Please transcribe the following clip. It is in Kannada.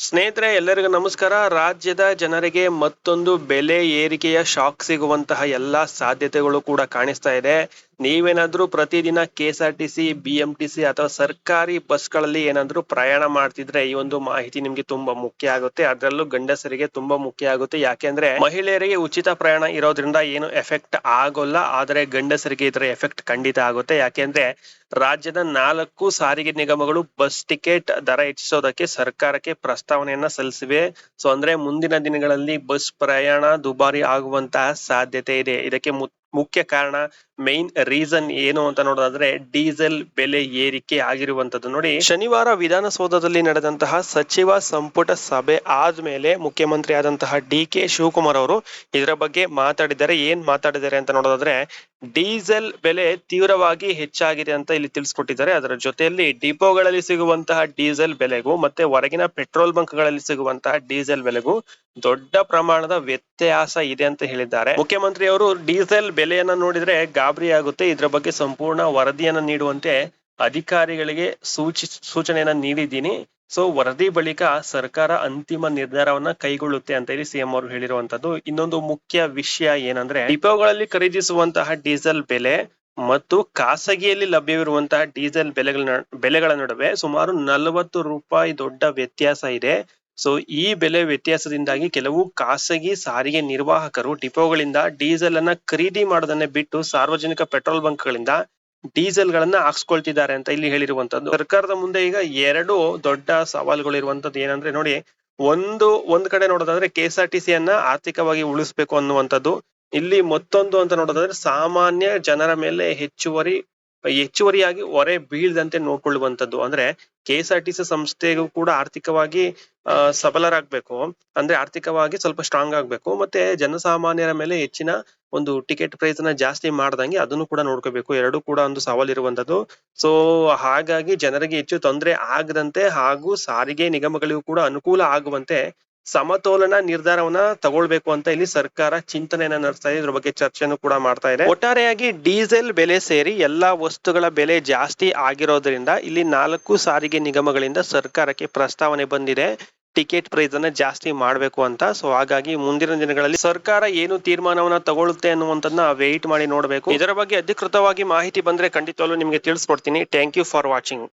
ಸ್ನೇಹಿತರೆ ಎಲ್ಲರಿಗೂ ನಮಸ್ಕಾರ. ರಾಜ್ಯದ ಜನರಿಗೆ ಮತ್ತೊಂದು ಬೆಲೆ ಏರಿಕೆಯ ಶಾಕ್ ಸಿಗುವಂತಹ ಎಲ್ಲಾ ಸಾಧ್ಯತೆಗಳು ಕೂಡ ಕಾಣಿಸ್ತಾ ಇದೆ. ನೀವೇನಾದ್ರೂ ಪ್ರತಿದಿನ KSRTC, BMTC ಅಥವಾ ಸರ್ಕಾರಿ ಬಸ್ಗಳಲ್ಲಿ ಏನಾದ್ರೂ ಪ್ರಯಾಣ ಮಾಡ್ತಿದ್ರೆ ಈ ಒಂದು ಮಾಹಿತಿ ನಿಮ್ಗೆ ತುಂಬಾ ಮುಖ್ಯ ಆಗುತ್ತೆ. ಅದರಲ್ಲೂ ಗಂಡಸರಿಗೆ ತುಂಬಾ ಮುಖ್ಯ ಆಗುತ್ತೆ. ಯಾಕೆಂದ್ರೆ ಮಹಿಳೆಯರಿಗೆ ಉಚಿತ ಪ್ರಯಾಣ ಇರೋದ್ರಿಂದ ಏನು ಎಫೆಕ್ಟ್ ಆಗೋಲ್ಲ, ಆದ್ರೆ ಗಂಡಸರಿಗೆ ಇದರ ಎಫೆಕ್ಟ್ ಖಂಡಿತ ಆಗುತ್ತೆ. ಯಾಕೆಂದ್ರೆ ರಾಜ್ಯದ 4 ಸಾರಿಗೆ ನಿಗಮಗಳು ಬಸ್ ಟಿಕೆಟ್ ದರ ಹೆಚ್ಚಿಸೋದಕ್ಕೆ ಸರ್ಕಾರಕ್ಕೆ ಪ್ರಸ್ತಾವನೆಯನ್ನ ಸಲ್ಲಿಸಿವೆ. ಅಂದ್ರೆ ಮುಂದಿನ ದಿನಗಳಲ್ಲಿ ಬಸ್ ಪ್ರಯಾಣ ದುಬಾರಿ ಆಗುವಂತಹ ಸಾಧ್ಯತೆ ಇದೆ. ಇದಕ್ಕೆ ಮುಖ್ಯ ಕಾರಣ, ಮೈನ್ ರೀಸನ್ ಏನು ಅಂತ ನೋಡೋದಾದ್ರೆ ಡೀಸೆಲ್ ಬೆಲೆ ಏರಿಕೆ ಆಗಿರುವಂತದ್ದು. ನೋಡಿ, ಶನಿವಾರ ವಿಧಾನಸೌಧದಲ್ಲಿ ನಡೆದಂತಹ ಸಚಿವ ಸಂಪುಟ ಸಭೆ ಆದ್ಮೇಲೆ ಮುಖ್ಯಮಂತ್ರಿ ಆದಂತಹ DK ಶಿವಕುಮಾರ್ ಅವರು ಇದರ ಬಗ್ಗೆ ಮಾತಾಡಿದ್ದಾರೆ. ಏನ್ ಮಾತಾಡಿದ್ದಾರೆ ಅಂತ ನೋಡೋದಾದ್ರೆ, ಡೀಸೆಲ್ ಬೆಲೆ ತೀವ್ರವಾಗಿ ಹೆಚ್ಚಾಗಿದೆ ಅಂತ ಇಲ್ಲಿ ತಿಳಿಸ್ಕೊಟ್ಟಿದ್ದಾರೆ. ಅದರ ಜೊತೆಯಲ್ಲಿ ಡಿಪೋಗಳಲ್ಲಿ ಸಿಗುವಂತಹ ಡೀಸೆಲ್ ಬೆಲೆಗೂ ಮತ್ತೆ ಹೊರಗಿನ ಪೆಟ್ರೋಲ್ ಬಂಕ್ಗಳಲ್ಲಿ ಸಿಗುವಂತಹ ಡೀಸೆಲ್ ಬೆಲೆಗೂ ದೊಡ್ಡ ಪ್ರಮಾಣದ ವ್ಯತ್ಯಾಸ ಇದೆ ಅಂತ ಹೇಳಿದ್ದಾರೆ. ಮುಖ್ಯಮಂತ್ರಿ ಅವರು ಡೀಸೆಲ್ ಬೆಲೆಯನ್ನ ನೋಡಿದ್ರೆ ಗಾಬರಿ ಆಗುತ್ತೆ. ಇದರ ಬಗ್ಗೆ ಸಂಪೂರ್ಣ ವರದಿಯನ್ನ ನೀಡುವಂತೆ ಅಧಿಕಾರಿಗಳಿಗೆ ಸೂಚನೆಯನ್ನ ನೀಡಿದ್ದೀನಿ. ವರದಿ ಬಳಿಕ ಸರ್ಕಾರ ಅಂತಿಮ ನಿರ್ಧಾರವನ್ನ ಕೈಗೊಳ್ಳುತ್ತೆ ಅಂತ ಹೇಳಿ CM ಅವರು ಹೇಳಿರುವಂತದ್ದು. ಇನ್ನೊಂದು ಮುಖ್ಯ ವಿಷಯ ಏನಂದ್ರೆ, ಡಿಪೋಗಳಲ್ಲಿ ಖರೀದಿಸುವಂತಹ ಡೀಸೆಲ್ ಬೆಲೆ ಮತ್ತು ಖಾಸಗಿಯಲ್ಲಿ ಲಭ್ಯವಿರುವಂತಹ ಡೀಸೆಲ್ ಬೆಲೆಗಳ ನಡುವೆ ಸುಮಾರು 40 ರೂಪಾಯಿ ದೊಡ್ಡ ವ್ಯತ್ಯಾಸ ಇದೆ. ಈ ಬೆಲೆ ವ್ಯತ್ಯಾಸದಿಂದಾಗಿ ಕೆಲವು ಖಾಸಗಿ ಸಾರಿಗೆ ನಿರ್ವಾಹಕರು ಡಿಪೋಗಳಿಂದ ಡೀಸೆಲ್ ಅನ್ನ ಖರೀದಿ ಮಾಡೋದನ್ನೇ ಬಿಟ್ಟು ಸಾರ್ವಜನಿಕ ಪೆಟ್ರೋಲ್ ಬಂಕ್ಗಳಿಂದ ಡೀಸೆಲ್ ಗಳನ್ನ ಹಾಕ್ಸ್ಕೊಳ್ತಿದ್ದಾರೆ ಅಂತ ಇಲ್ಲಿ ಹೇಳಿರುವಂತದ್ದು. ಸರ್ಕಾರದ ಮುಂದೆ ಈಗ 2 ದೊಡ್ಡ ಸವಾಲುಗಳು ಇರುವಂತದ್ದು. ಏನಂದ್ರೆ ನೋಡಿ, ಒಂದ್ ಕಡೆ ನೋಡೋದಾದ್ರೆ KSRTC ಯನ್ನ ಆರ್ಥಿಕವಾಗಿ ಉಳಿಸ್ಬೇಕು ಅನ್ನುವಂಥದ್ದು. ಇಲ್ಲಿ ಮತ್ತೊಂದು ಅಂತ ನೋಡೋದಾದ್ರೆ ಸಾಮಾನ್ಯ ಜನರ ಮೇಲೆ ಹೆಚ್ಚುವರಿಯಾಗಿ ಹೊರೆ ಬೀಳದಂತೆ ನೋಡ್ಕೊಳ್ಳುವಂತದ್ದು. ಅಂದ್ರೆ KSRTC ಸಂಸ್ಥೆಗೂ ಕೂಡ ಆರ್ಥಿಕವಾಗಿ ಸಬಲರಾಗ್ಬೇಕು, ಅಂದ್ರೆ ಆರ್ಥಿಕವಾಗಿ ಸ್ವಲ್ಪ ಸ್ಟ್ರಾಂಗ್ ಆಗ್ಬೇಕು, ಮತ್ತೆ ಜನಸಾಮಾನ್ಯರ ಮೇಲೆ ಹೆಚ್ಚಿನ ಒಂದು ಟಿಕೆಟ್ ಪ್ರೈಸ್ ನ ಜಾಸ್ತಿ ಮಾಡ್ದಂಗೆ ಅದನ್ನು ಕೂಡ ನೋಡ್ಕೋಬೇಕು. ಎರಡು ಕೂಡ ಒಂದು ಸವಾಲಿರುವಂತದ್ದು. ಹಾಗಾಗಿ ಜನರಿಗೆ ಹೆಚ್ಚು ತೊಂದರೆ ಆಗದಂತೆ ಹಾಗೂ ಸಾರಿಗೆ ನಿಗಮಗಳಿಗೂ ಕೂಡ ಅನುಕೂಲ ಆಗುವಂತೆ ಸಮತೋಲನ ನಿರ್ಧಾರವನ್ನ ತಗೊಳ್ಬೇಕು ಅಂತ ಇಲ್ಲಿ ಸರ್ಕಾರ ಚಿಂತನೆಯನ್ನ ನಡೆಸ್ತಾ ಇದೆ. ಇದ್ರ ಬಗ್ಗೆ ಚರ್ಚೆಯನ್ನು ಕೂಡ ಮಾಡ್ತಾ ಇದೆ. ಒಟ್ಟಾರೆಯಾಗಿ ಡೀಸೆಲ್ ಬೆಲೆ ಸೇರಿ ಎಲ್ಲಾ ವಸ್ತುಗಳ ಬೆಲೆ ಜಾಸ್ತಿ ಆಗಿರೋದ್ರಿಂದ ಇಲ್ಲಿ 4 ಸಾರಿಗೆ ನಿಗಮಗಳಿಂದ ಸರ್ಕಾರಕ್ಕೆ ಪ್ರಸ್ತಾವನೆ ಬಂದಿದೆ, ಟಿಕೆಟ್ ಪ್ರೈಸ್ ಅನ್ನ ಜಾಸ್ತಿ ಮಾಡ್ಬೇಕು ಅಂತ. ಹಾಗಾಗಿ ಮುಂದಿನ ದಿನಗಳಲ್ಲಿ ಸರ್ಕಾರ ಏನು ತೀರ್ಮಾನವನ್ನ ತಗೊಳುತ್ತೆ ಅನ್ನುವಂಥದ್ದನ್ನ ವೇಟ್ ಮಾಡಿ ನೋಡ್ಬೇಕು. ಇದರ ಬಗ್ಗೆ ಅಧಿಕೃತವಾಗಿ ಮಾಹಿತಿ ಬಂದ್ರೆ ಖಂಡಿತವಾಗ್ಲೂ ನಿಮ್ಗೆ ತಿಳಿಸ್ಕೊಡ್ತೀನಿ. Thank you for watching.